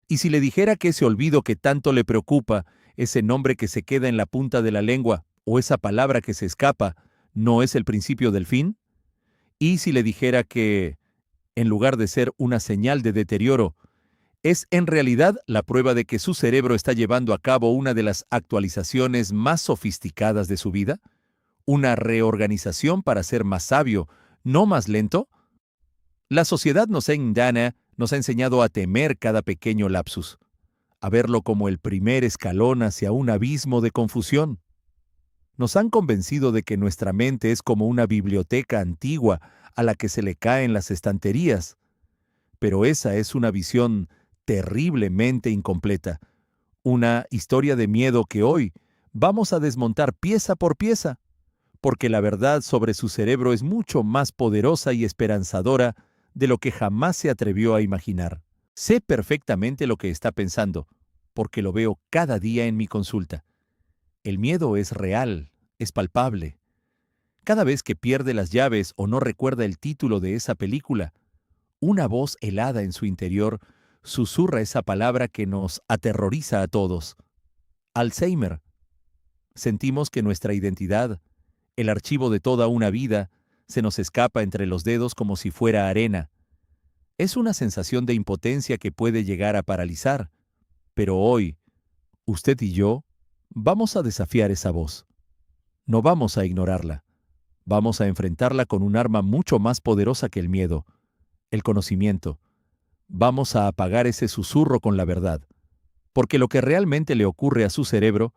Y si le dijera que ese olvido que tanto le preocupa, ese nombre que se queda en la punta de la lengua, o esa palabra que se escapa, no es el principio del fin? Y si le dijera que, en lugar de ser una señal de deterioro, es en realidad la prueba de que su cerebro está llevando a cabo una de las actualizaciones más sofisticadas de su vida, una reorganización para ser más sabio, no más lento. La sociedad nos ha enseñado a temer cada pequeño lapsus, a verlo como el primer escalón hacia un abismo de confusión. Nos han convencido de que nuestra mente es como una biblioteca antigua a la que se le caen las estanterías, pero esa es una visión terriblemente incompleta, una historia de miedo que hoy vamos a desmontar pieza por pieza, porque la verdad sobre su cerebro es mucho más poderosa y esperanzadora de lo que jamás se atrevió a imaginar. Sé perfectamente lo que está pensando, porque lo veo cada día en mi consulta. El miedo es real, es palpable. Cada vez que pierde las llaves o no recuerda el título de esa película, una voz helada en su interior susurra esa palabra que nos aterroriza a todos. Alzheimer. Sentimos que nuestra identidad, el archivo de toda una vida, se nos escapa entre los dedos como si fuera arena. Es una sensación de impotencia que puede llegar a paralizar. Pero hoy, usted y yo, vamos a desafiar esa voz. No vamos a ignorarla. Vamos a enfrentarla con un arma mucho más poderosa que el miedo, el conocimiento. Vamos a apagar ese susurro con la verdad. Porque lo que realmente le ocurre a su cerebro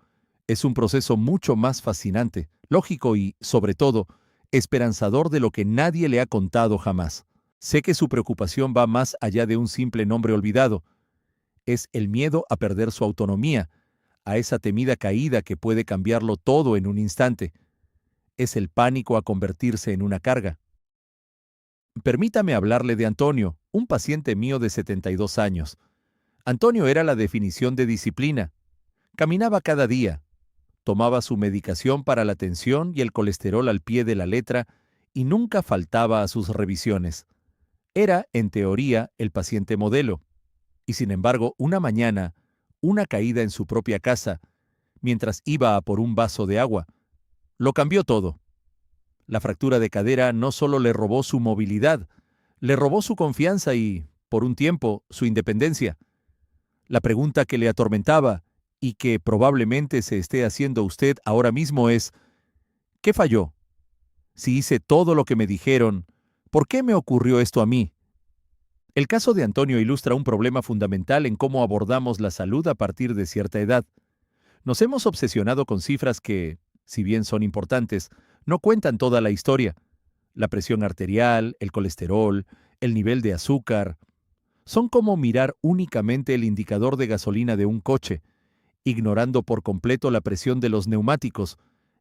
es un proceso mucho más fascinante, lógico y, sobre todo, esperanzador de lo que nadie le ha contado jamás. Sé que su preocupación va más allá de un simple nombre olvidado. Es el miedo a perder su autonomía, a esa temida caída que puede cambiarlo todo en un instante. Es el pánico a convertirse en una carga. Permítame hablarle de Antonio, un paciente mío de 72 años. Antonio era la definición de disciplina. Caminaba cada día, tomaba su medicación para la tensión y el colesterol al pie de la letra y nunca faltaba a sus revisiones. Era, en teoría, el paciente modelo. Y sin embargo, una mañana, una caída en su propia casa, mientras iba a por un vaso de agua, lo cambió todo. La fractura de cadera no solo le robó su movilidad, le robó su confianza y, por un tiempo, su independencia. La pregunta que le atormentaba, y que probablemente se esté haciendo usted ahora mismo es, ¿qué falló? Si hice todo lo que me dijeron, ¿por qué me ocurrió esto a mí? El caso de Antonio ilustra un problema fundamental en cómo abordamos la salud a partir de cierta edad. Nos hemos obsesionado con cifras que, si bien son importantes, no cuentan toda la historia. La presión arterial, el colesterol, el nivel de azúcar, son como mirar únicamente el indicador de gasolina de un coche, ignorando por completo la presión de los neumáticos,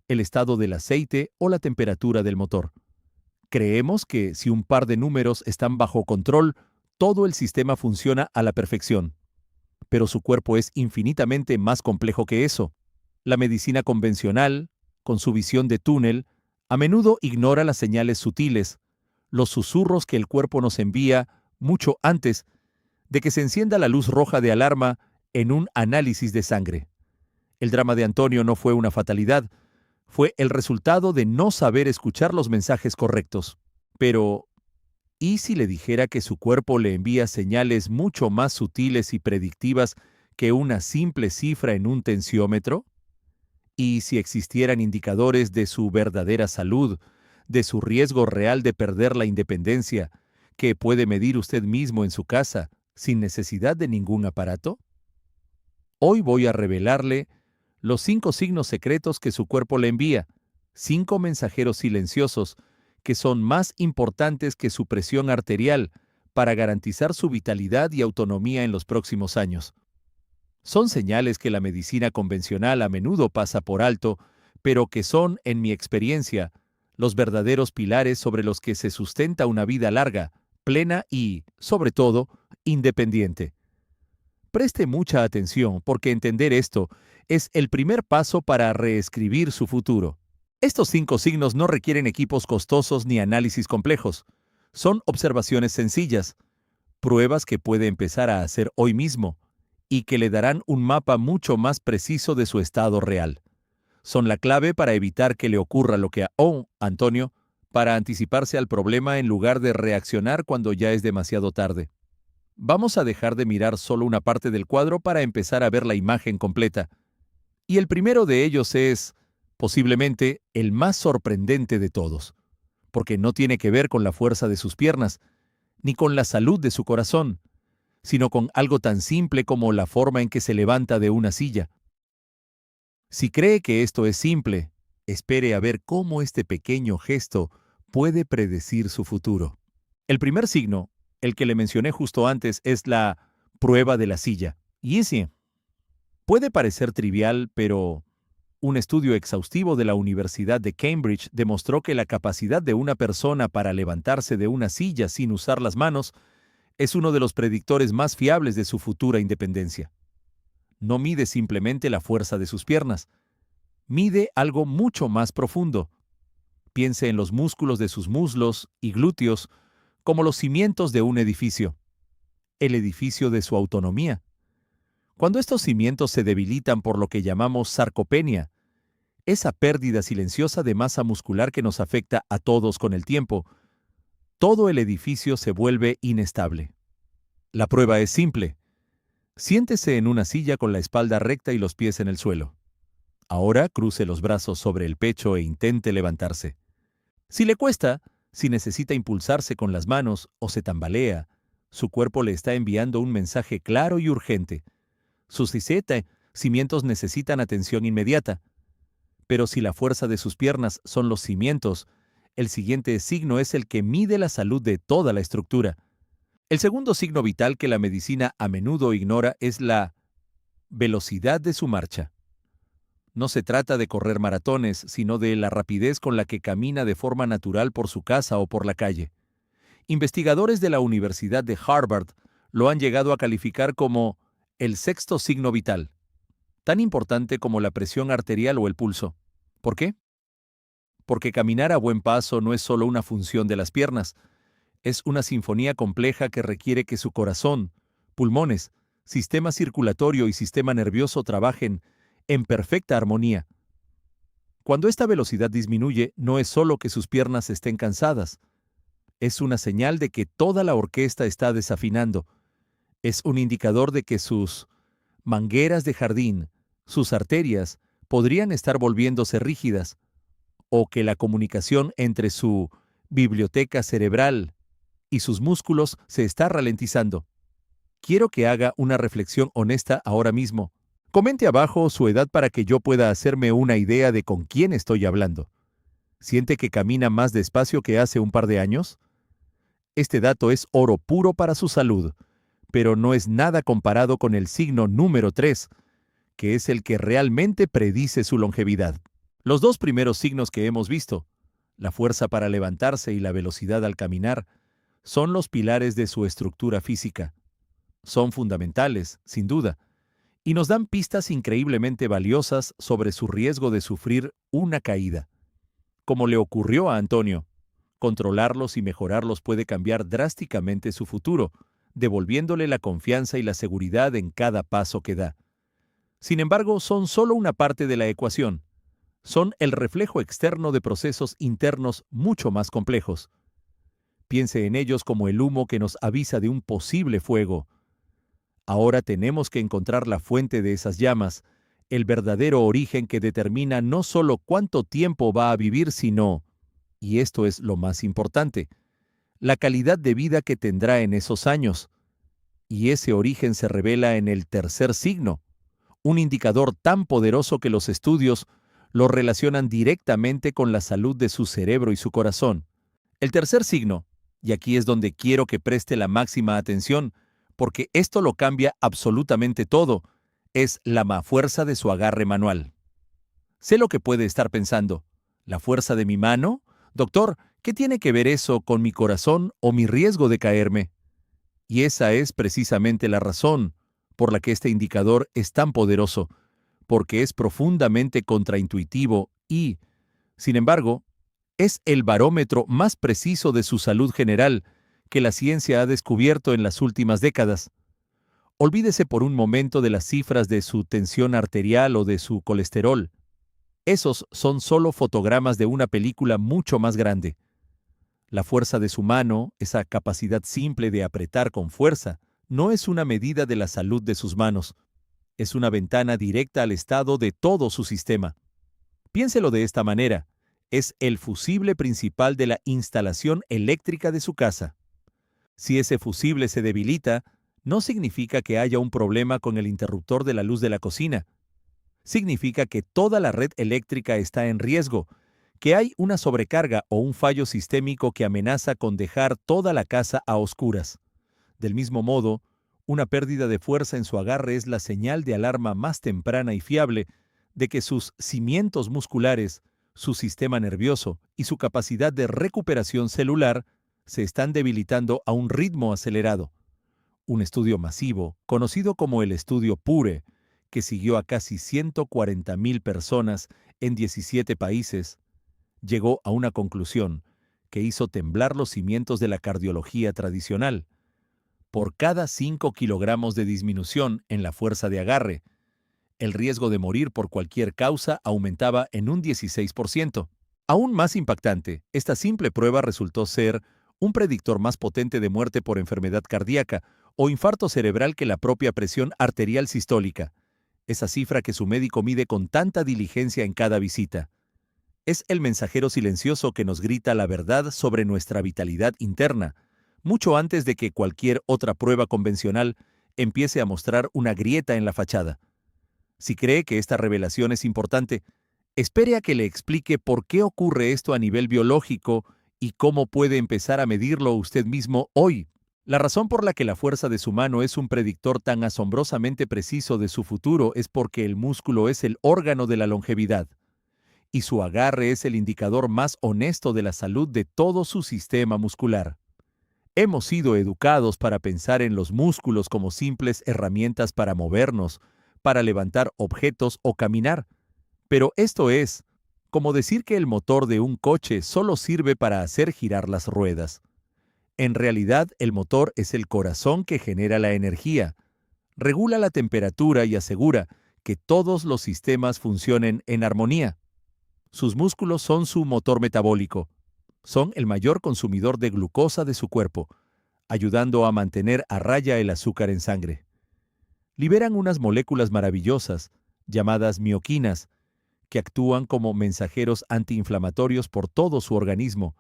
el estado del aceite o la temperatura del motor. Creemos que si un par de números están bajo control, todo el sistema funciona a la perfección. Pero su cuerpo es infinitamente más complejo que eso. La medicina convencional, con su visión de túnel, a menudo ignora las señales sutiles, los susurros que el cuerpo nos envía mucho antes de que se encienda la luz roja de alarma en un análisis de sangre. El drama de Antonio no fue una fatalidad, fue el resultado de no saber escuchar los mensajes correctos. Pero, ¿y si le dijera que su cuerpo le envía señales mucho más sutiles y predictivas que una simple cifra en un tensiómetro? ¿Y si existieran indicadores de su verdadera salud, de su riesgo real de perder la independencia, que puede medir usted mismo en su casa, sin necesidad de ningún aparato? Hoy voy a revelarle los 5 signos secretos que su cuerpo le envía, 5 mensajeros silenciosos que son más importantes que su presión arterial para garantizar su vitalidad y autonomía en los próximos años. Son señales que la medicina convencional a menudo pasa por alto, pero que son, en mi experiencia, los verdaderos pilares sobre los que se sustenta una vida larga, plena y, sobre todo, independiente. Preste mucha atención porque entender esto es el primer paso para reescribir su futuro. Estos 5 signos no requieren equipos costosos ni análisis complejos. Son observaciones sencillas, pruebas que puede empezar a hacer hoy mismo, y que le darán un mapa mucho más preciso de su estado real. Son la clave para evitar que le ocurra lo que a Antonio, para anticiparse al problema en lugar de reaccionar cuando ya es demasiado tarde. Vamos a dejar de mirar solo una parte del cuadro para empezar a ver la imagen completa. Y el primero de ellos es, posiblemente, el más sorprendente de todos, porque no tiene que ver con la fuerza de sus piernas, ni con la salud de su corazón, sino con algo tan simple como la forma en que se levanta de una silla. Si cree que esto es simple, espere a ver cómo este pequeño gesto puede predecir su futuro. El primer signo, el que le mencioné justo antes, es la prueba de la silla. Y sí, puede parecer trivial, pero un estudio exhaustivo de la Universidad de Cambridge demostró que la capacidad de una persona para levantarse de una silla sin usar las manos es uno de los predictores más fiables de su futura independencia. No mide simplemente la fuerza de sus piernas, mide algo mucho más profundo. Piense en los músculos de sus muslos y glúteos como los cimientos de un edificio, el edificio de su autonomía. Cuando estos cimientos se debilitan por lo que llamamos sarcopenia, esa pérdida silenciosa de masa muscular que nos afecta a todos con el tiempo, todo el edificio se vuelve inestable. La prueba es simple. Siéntese en una silla con la espalda recta y los pies en el suelo. Ahora cruce los brazos sobre el pecho e intente levantarse. Si le cuesta, si necesita impulsarse con las manos o se tambalea, su cuerpo le está enviando un mensaje claro y urgente. Sus cimientos necesitan atención inmediata. Pero si la fuerza de sus piernas son los cimientos, el siguiente signo es el que mide la salud de toda la estructura. El segundo signo vital que la medicina a menudo ignora es la velocidad de su marcha. No se trata de correr maratones, sino de la rapidez con la que camina de forma natural por su casa o por la calle. Investigadores de la Universidad de Harvard lo han llegado a calificar como el sexto signo vital, tan importante como la presión arterial o el pulso. ¿Por qué? Porque caminar a buen paso no es solo una función de las piernas, es una sinfonía compleja que requiere que su corazón, pulmones, sistema circulatorio y sistema nervioso trabajen en perfecta armonía. Cuando esta velocidad disminuye, no es solo que sus piernas estén cansadas, es una señal de que toda la orquesta está desafinando. Es un indicador de que sus mangueras de jardín, sus arterias, podrían estar volviéndose rígidas, o que la comunicación entre su biblioteca cerebral y sus músculos se está ralentizando. Quiero que haga una reflexión honesta ahora mismo. Comente abajo su edad para que yo pueda hacerme una idea de con quién estoy hablando. ¿Siente que camina más despacio que hace un par de años? Este dato es oro puro para su salud, pero no es nada comparado con el signo número 3, que es el que realmente predice su longevidad. Los dos primeros signos que hemos visto, la fuerza para levantarse y la velocidad al caminar, son los pilares de su estructura física. Son fundamentales, sin duda, y nos dan pistas increíblemente valiosas sobre su riesgo de sufrir una caída. Como le ocurrió a Antonio, controlarlos y mejorarlos puede cambiar drásticamente su futuro, devolviéndole la confianza y la seguridad en cada paso que da. Sin embargo, son solo una parte de la ecuación. Son el reflejo externo de procesos internos mucho más complejos. Piense en ellos como el humo que nos avisa de un posible fuego. Ahora tenemos que encontrar la fuente de esas llamas, el verdadero origen que determina no solo cuánto tiempo va a vivir, sino, y esto es lo más importante, la calidad de vida que tendrá en esos años. Y ese origen se revela en el tercer signo, un indicador tan poderoso que los estudios lo relacionan directamente con la salud de su cerebro y su corazón. El tercer signo, y aquí es donde quiero que preste la máxima atención, porque esto lo cambia absolutamente todo, es la fuerza de su agarre manual. Sé lo que puede estar pensando. ¿La fuerza de mi mano? Doctor, ¿qué tiene que ver eso con mi corazón o mi riesgo de caerme? Y esa es precisamente la razón por la que este indicador es tan poderoso, porque es profundamente contraintuitivo y, sin embargo, es el barómetro más preciso de su salud general que la ciencia ha descubierto en las últimas décadas. Olvídese por un momento de las cifras de su tensión arterial o de su colesterol. Esos son solo fotogramas de una película mucho más grande. La fuerza de su mano, esa capacidad simple de apretar con fuerza, no es una medida de la salud de sus manos. Es una ventana directa al estado de todo su sistema. Piénselo de esta manera. Es el fusible principal de la instalación eléctrica de su casa. Si ese fusible se debilita, no significa que haya un problema con el interruptor de la luz de la cocina. Significa que toda la red eléctrica está en riesgo, que hay una sobrecarga o un fallo sistémico que amenaza con dejar toda la casa a oscuras. Del mismo modo, una pérdida de fuerza en su agarre es la señal de alarma más temprana y fiable de que sus cimientos musculares, su sistema nervioso y su capacidad de recuperación celular se están debilitando a un ritmo acelerado. Un estudio masivo, conocido como el estudio PURE, que siguió a casi 140,000 personas en 17 países, llegó a una conclusión que hizo temblar los cimientos de la cardiología tradicional. Por cada 5 kilogramos de disminución en la fuerza de agarre, el riesgo de morir por cualquier causa aumentaba en un 16%. Aún más impactante, esta simple prueba resultó ser un predictor más potente de muerte por enfermedad cardíaca o infarto cerebral que la propia presión arterial sistólica, esa cifra que su médico mide con tanta diligencia en cada visita. Es el mensajero silencioso que nos grita la verdad sobre nuestra vitalidad interna, mucho antes de que cualquier otra prueba convencional empiece a mostrar una grieta en la fachada. Si cree que esta revelación es importante, espere a que le explique por qué ocurre esto a nivel biológico y cómo puede empezar a medirlo usted mismo hoy. La razón por la que la fuerza de su mano es un predictor tan asombrosamente preciso de su futuro es porque el músculo es el órgano de la longevidad, y su agarre es el indicador más honesto de la salud de todo su sistema muscular. Hemos sido educados para pensar en los músculos como simples herramientas para movernos, para levantar objetos o caminar, pero esto es como decir que el motor de un coche solo sirve para hacer girar las ruedas. En realidad, el motor es el corazón que genera la energía, regula la temperatura y asegura que todos los sistemas funcionen en armonía. Sus músculos son su motor metabólico. Son el mayor consumidor de glucosa de su cuerpo, ayudando a mantener a raya el azúcar en sangre. Liberan unas moléculas maravillosas, llamadas mioquinas, que actúan como mensajeros antiinflamatorios por todo su organismo,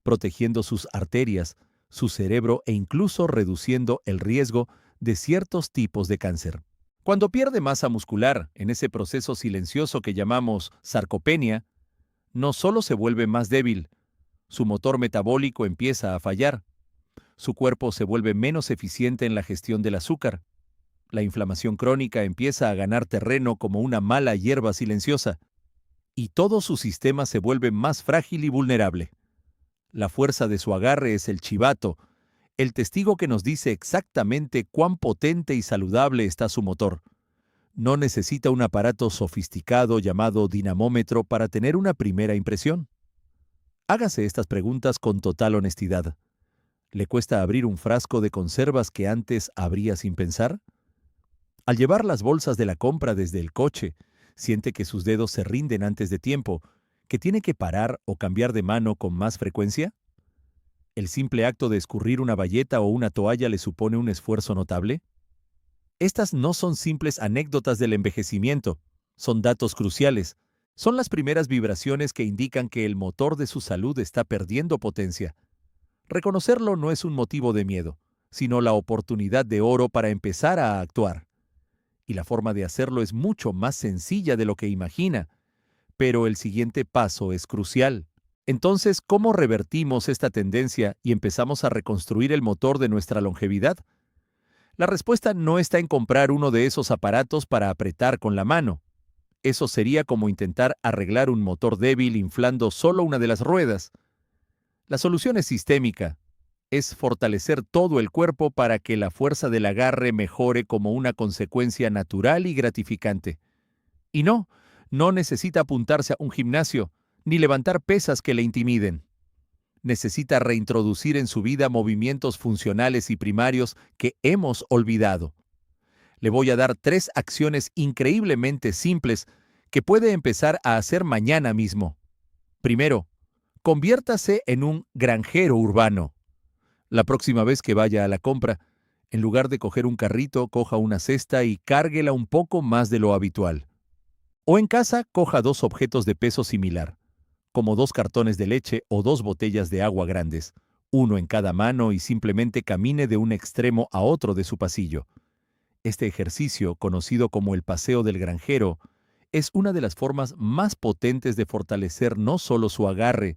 protegiendo sus arterias, su cerebro e incluso reduciendo el riesgo de ciertos tipos de cáncer. Cuando pierde masa muscular en ese proceso silencioso que llamamos sarcopenia, no solo se vuelve más débil, su motor metabólico empieza a fallar, su cuerpo se vuelve menos eficiente en la gestión del azúcar, la inflamación crónica empieza a ganar terreno como una mala hierba silenciosa, y todo su sistema se vuelve más frágil y vulnerable. La fuerza de su agarre es el chivato, el testigo que nos dice exactamente cuán potente y saludable está su motor. No necesita un aparato sofisticado llamado dinamómetro para tener una primera impresión. Hágase estas preguntas con total honestidad. ¿Le cuesta abrir un frasco de conservas que antes abría sin pensar? Al llevar las bolsas de la compra desde el coche, siente que sus dedos se rinden antes de tiempo, que tiene que parar o cambiar de mano con más frecuencia. ¿El simple acto de escurrir una bayeta o una toalla le supone un esfuerzo notable? Estas no son simples anécdotas del envejecimiento, son datos cruciales. Son las primeras vibraciones que indican que el motor de su salud está perdiendo potencia. Reconocerlo no es un motivo de miedo, sino la oportunidad de oro para empezar a actuar. Y la forma de hacerlo es mucho más sencilla de lo que imagina, pero el siguiente paso es crucial. Entonces, ¿cómo revertimos esta tendencia y empezamos a reconstruir el motor de nuestra longevidad? La respuesta no está en comprar uno de esos aparatos para apretar con la mano. Eso sería como intentar arreglar un motor débil inflando solo una de las ruedas. La solución es sistémica. Es fortalecer todo el cuerpo para que la fuerza del agarre mejore como una consecuencia natural y gratificante. Y no necesita apuntarse a un gimnasio, ni levantar pesas que le intimiden. Necesita reintroducir en su vida movimientos funcionales y primarios que hemos olvidado. Le voy a dar 3 acciones increíblemente simples que puede empezar a hacer mañana mismo. Primero, conviértase en un granjero urbano. La próxima vez que vaya a la compra, en lugar de coger un carrito, coja una cesta y cárguela un poco más de lo habitual. O en casa, coja 2 objetos de peso similar, como 2 cartones de leche o 2 botellas de agua grandes, uno en cada mano y simplemente camine de un extremo a otro de su pasillo. Este ejercicio, conocido como el paseo del granjero, es una de las formas más potentes de fortalecer no solo su agarre,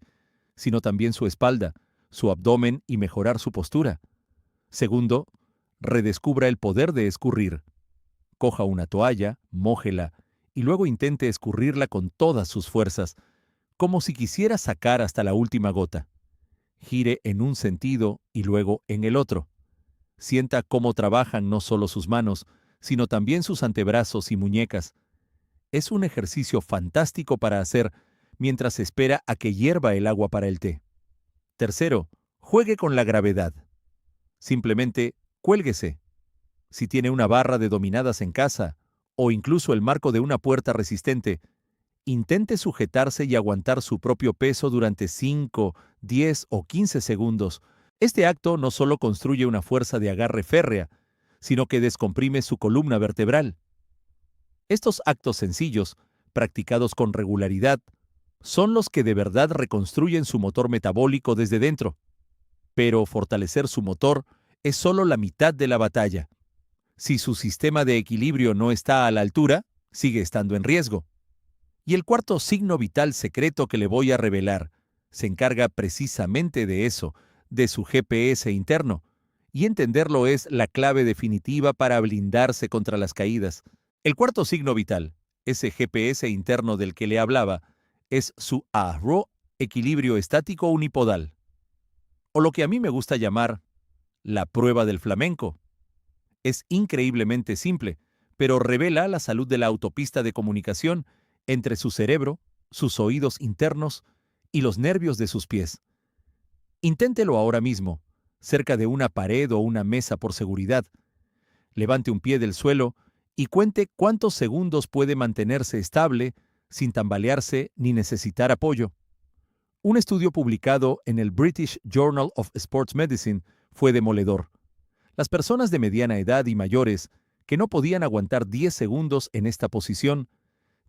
sino también su espalda, su abdomen y mejorar su postura. Segundo, redescubra el poder de escurrir. Coja una toalla, mójela y luego intente escurrirla con todas sus fuerzas, como si quisiera sacar hasta la última gota. Gire en un sentido y luego en el otro. Sienta cómo trabajan no solo sus manos, sino también sus antebrazos y muñecas. Es un ejercicio fantástico para hacer mientras espera a que hierva el agua para el té. Tercero, juegue con la gravedad. Simplemente cuélguese. Si tiene una barra de dominadas en casa, o incluso el marco de una puerta resistente, intente sujetarse y aguantar su propio peso durante 5, 10 o 15 segundos. Este acto no solo construye una fuerza de agarre férrea, sino que descomprime su columna vertebral. Estos actos sencillos, practicados con regularidad, son los que de verdad reconstruyen su motor metabólico desde dentro. Pero fortalecer su motor es solo la mitad de la batalla. Si su sistema de equilibrio no está a la altura, sigue estando en riesgo. Y el cuarto signo vital secreto que le voy a revelar se encarga precisamente de eso, de su GPS interno, y entenderlo es la clave definitiva para blindarse contra las caídas. El cuarto signo vital, ese GPS interno del que le hablaba, es su ARO, equilibrio estático unipodal, o lo que a mí me gusta llamar la prueba del flamenco. Es increíblemente simple, pero revela la salud de la autopista de comunicación entre su cerebro, sus oídos internos y los nervios de sus pies. Inténtelo ahora mismo, cerca de una pared o una mesa por seguridad. Levante un pie del suelo y cuente cuántos segundos puede mantenerse estable sin tambalearse ni necesitar apoyo. Un estudio publicado en el British Journal of Sports Medicine fue demoledor. Las personas de mediana edad y mayores que no podían aguantar 10 segundos en esta posición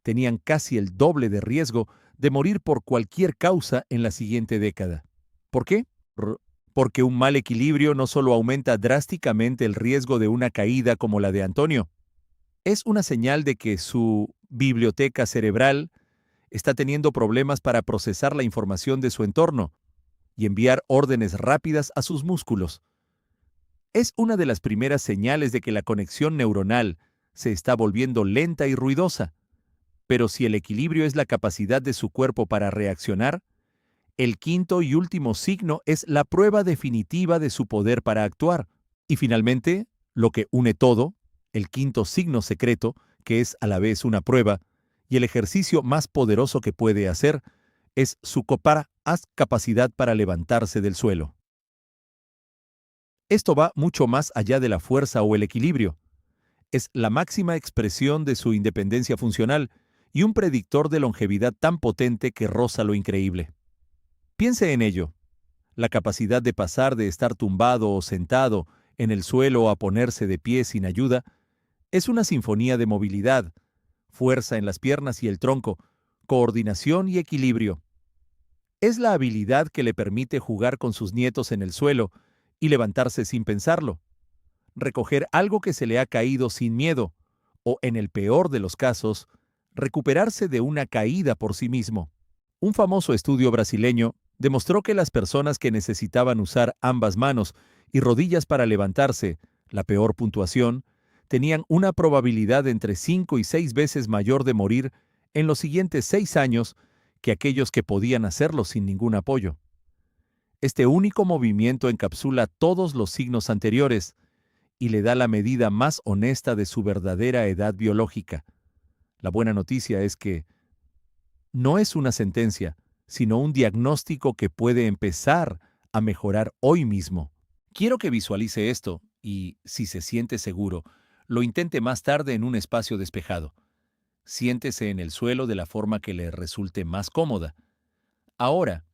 tenían casi el doble de riesgo de morir por cualquier causa en la siguiente década. ¿Por qué? Porque un mal equilibrio no solo aumenta drásticamente el riesgo de una caída como la de Antonio, es una señal de que su biblioteca cerebral está teniendo problemas para procesar la información de su entorno y enviar órdenes rápidas a sus músculos. Es una de las primeras señales de que la conexión neuronal se está volviendo lenta y ruidosa. Pero si el equilibrio es la capacidad de su cuerpo para reaccionar, el quinto y último signo es la prueba definitiva de su poder para actuar. Y finalmente, lo que une todo, el quinto signo secreto, que es a la vez una prueba, y el ejercicio más poderoso que puede hacer, es su capacidad para levantarse del suelo. Esto va mucho más allá de la fuerza o el equilibrio. Es la máxima expresión de su independencia funcional y un predictor de longevidad tan potente que roza lo increíble. Piense en ello. La capacidad de pasar de estar tumbado o sentado en el suelo a ponerse de pie sin ayuda es una sinfonía de movilidad, fuerza en las piernas y el tronco, coordinación y equilibrio. Es la habilidad que le permite jugar con sus nietos en el suelo y levantarse sin pensarlo, recoger algo que se le ha caído sin miedo, o, en el peor de los casos, recuperarse de una caída por sí mismo. Un famoso estudio brasileño demostró que las personas que necesitaban usar ambas manos y rodillas para levantarse, la peor puntuación, tenían una probabilidad entre 5 y 6 veces mayor de morir en los siguientes 6 años que aquellos que podían hacerlo sin ningún apoyo. Este único movimiento encapsula todos los signos anteriores y le da la medida más honesta de su verdadera edad biológica. La buena noticia es que no es una sentencia, sino un diagnóstico que puede empezar a mejorar hoy mismo. Quiero que visualice esto y, si se siente seguro, Lo intente más tarde en un espacio despejado. Siéntese en el suelo de la forma que le resulte más cómoda. Ahora,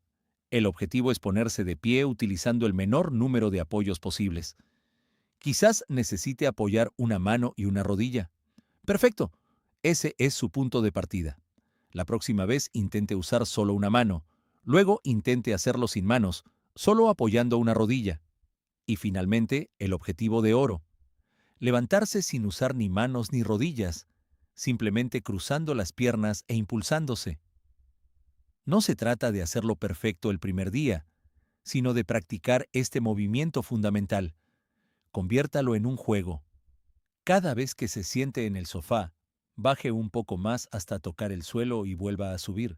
el objetivo es ponerse de pie utilizando el menor número de apoyos posibles. Quizás necesite apoyar una mano y una rodilla. Perfecto. Ese es su punto de partida. La próxima vez intente usar solo una mano. Luego intente hacerlo sin manos, solo apoyando una rodilla. Y finalmente, el objetivo de oro. Levantarse sin usar ni manos ni rodillas, simplemente cruzando las piernas e impulsándose. No se trata de hacerlo perfecto el primer día, sino de practicar este movimiento fundamental. Conviértalo en un juego. Cada vez que se siente en el sofá, baje un poco más hasta tocar el suelo y vuelva a subir.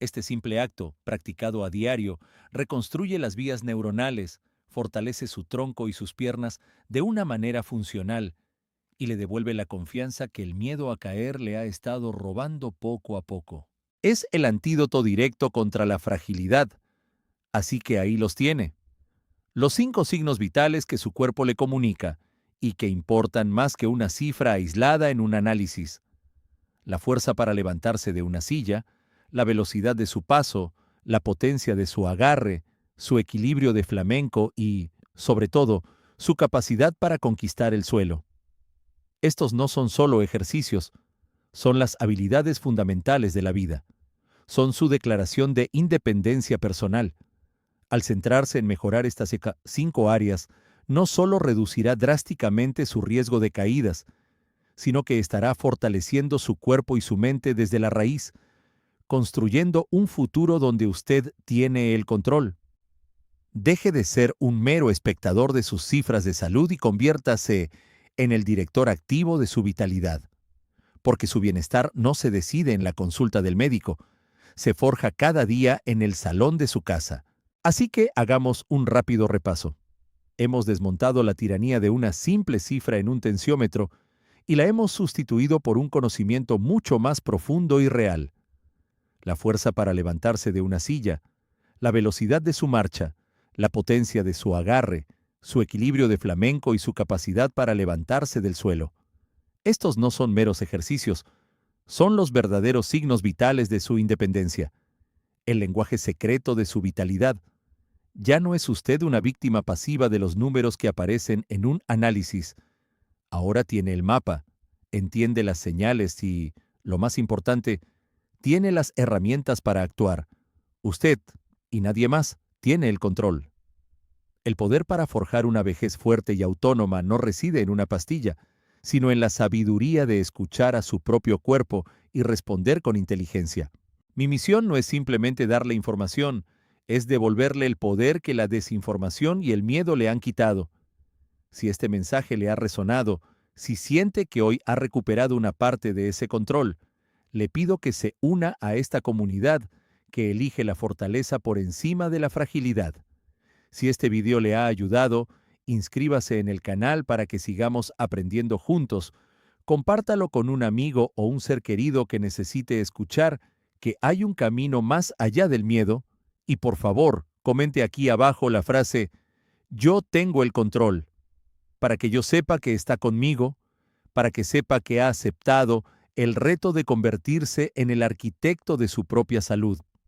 Este simple acto, practicado a diario, reconstruye las vías neuronales, fortalece su tronco y sus piernas de una manera funcional y le devuelve la confianza que el miedo a caer le ha estado robando poco a poco. Es el antídoto directo contra la fragilidad, así que ahí los tiene. Los 5 signos vitales que su cuerpo le comunica y que importan más que una cifra aislada en un análisis. La fuerza para levantarse de una silla, la velocidad de su paso, la potencia de su agarre, su equilibrio de flamenco y, sobre todo, su capacidad para conquistar el suelo. Estos no son solo ejercicios, son las habilidades fundamentales de la vida. Son su declaración de independencia personal. Al centrarse en mejorar estas 5 áreas, no solo reducirá drásticamente su riesgo de caídas, sino que estará fortaleciendo su cuerpo y su mente desde la raíz, construyendo un futuro donde usted tiene el control. Deje de ser un mero espectador de sus cifras de salud y conviértase en el director activo de su vitalidad. Porque su bienestar no se decide en la consulta del médico, se forja cada día en el salón de su casa. Así que hagamos un rápido repaso. Hemos desmontado la tiranía de una simple cifra en un tensiómetro y la hemos sustituido por un conocimiento mucho más profundo y real. La fuerza para levantarse de una silla, la velocidad de su marcha, la potencia de su agarre, su equilibrio de flamenco y su capacidad para levantarse del suelo. Estos no son meros ejercicios, son los verdaderos signos vitales de su independencia, el lenguaje secreto de su vitalidad. Ya no es usted una víctima pasiva de los números que aparecen en un análisis. Ahora tiene el mapa, entiende las señales y, lo más importante, tiene las herramientas para actuar. Usted, y nadie más, tiene el control. El poder para forjar una vejez fuerte y autónoma no reside en una pastilla, sino en la sabiduría de escuchar a su propio cuerpo y responder con inteligencia. Mi misión no es simplemente darle información, es devolverle el poder que la desinformación y el miedo le han quitado. Si este mensaje le ha resonado, si siente que hoy ha recuperado una parte de ese control, le pido que se una a esta comunidad que elige la fortaleza por encima de la fragilidad. Si este video le ha ayudado, inscríbase en el canal para que sigamos aprendiendo juntos. Compártalo con un amigo o un ser querido que necesite escuchar que hay un camino más allá del miedo. Y por favor, comente aquí abajo la frase "Yo tengo el control", para que yo sepa que está conmigo, para que sepa que ha aceptado el reto de convertirse en el arquitecto de su propia salud.